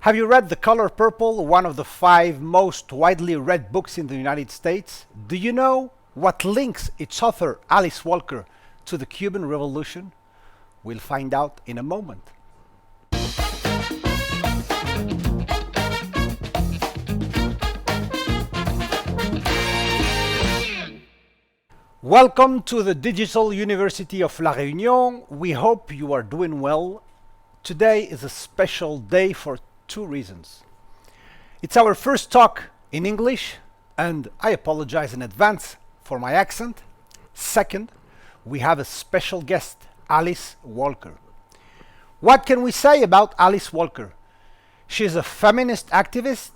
Have you read The Color Purple, one of the 5 most widely read books in the United States? Do you know what links its author, Alice Walker, to the Cuban Revolution? We'll find out in a moment. Welcome to the Digital University of La Réunion. We hope you are doing well. Today is a special day for 2 reasons. It's our first talk in English, and I apologize in advance for my accent. Second, we have a special guest, Alice Walker. What can we say about Alice Walker? She is a feminist activist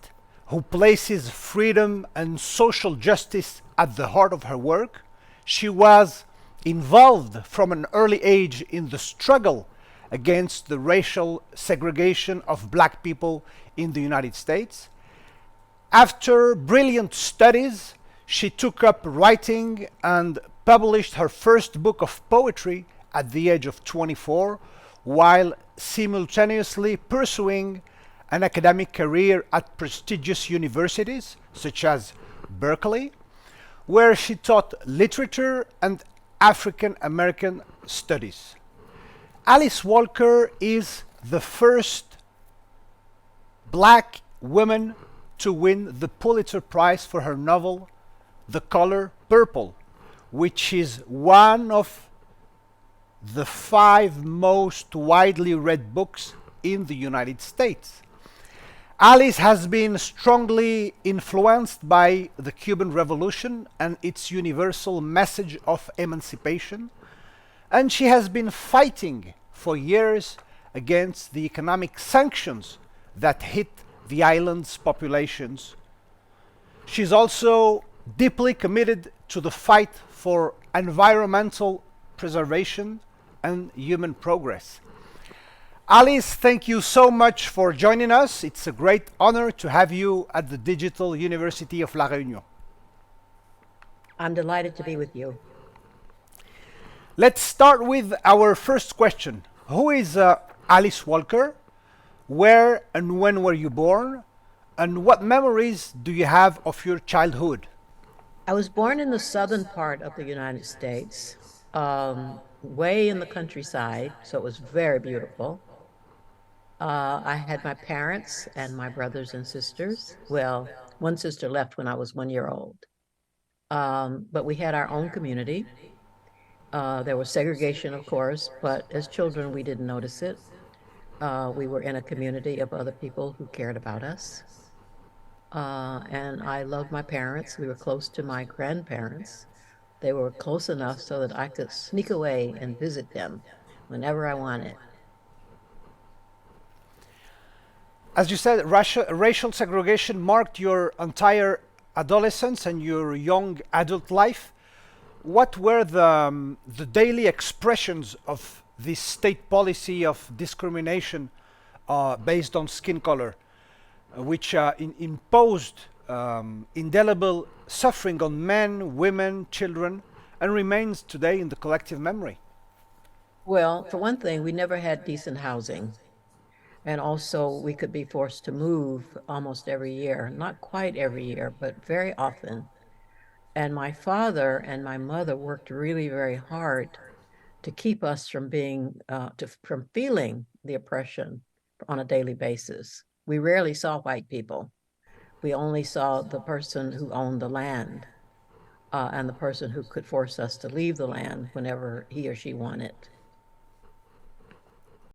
who places freedom and social justice at the heart of her work. She was involved from an early age in the struggle against the racial segregation of black people in the United States. After brilliant studies, she took up writing and published her first book of poetry at the age of 24, while simultaneously pursuing an academic career at prestigious universities such as Berkeley, where she taught literature and African American studies. Alice Walker is the first black woman to win the Pulitzer Prize for her novel, The Color Purple, which is one of the 5 most widely read books in the United States. Alice has been strongly influenced by the Cuban Revolution and its universal message of emancipation, and she has been fighting for years against the economic sanctions that hit the island's populations. She's also deeply committed to the fight for environmental preservation and human progress. Alice, thank you so much for joining us. It's a great honor to have you at the Digital University of La Réunion. I'm delighted to be with you. Let's start with our first question. Who is Alice Walker? Where and when were you born? And what memories do you have of your childhood? I was born in the southern part of the United States, way in the countryside, so it was very beautiful. I had my parents and my brothers and sisters. Well, one sister left when I was 1 year old. But we had our own community. There was segregation, of course, but as children, we didn't notice it. We were in a community of other people who cared about us. And I loved my parents. We were close to my grandparents. They were close enough so that I could sneak away and visit them whenever I wanted. As you said, racial segregation marked your entire adolescence and your young adult life. What were the daily expressions of this state policy of discrimination based on skin color, which imposed indelible suffering on men, women, children, and remains today in the collective memory? Well, for one thing, we never had decent housing. And also, we could be forced to move almost every year. Not quite every year, but very often. And my father and my mother worked really very hard to keep us from from feeling the oppression on a daily basis. We rarely saw white people. We only saw the person who owned the land and the person who could force us to leave the land whenever he or she wanted.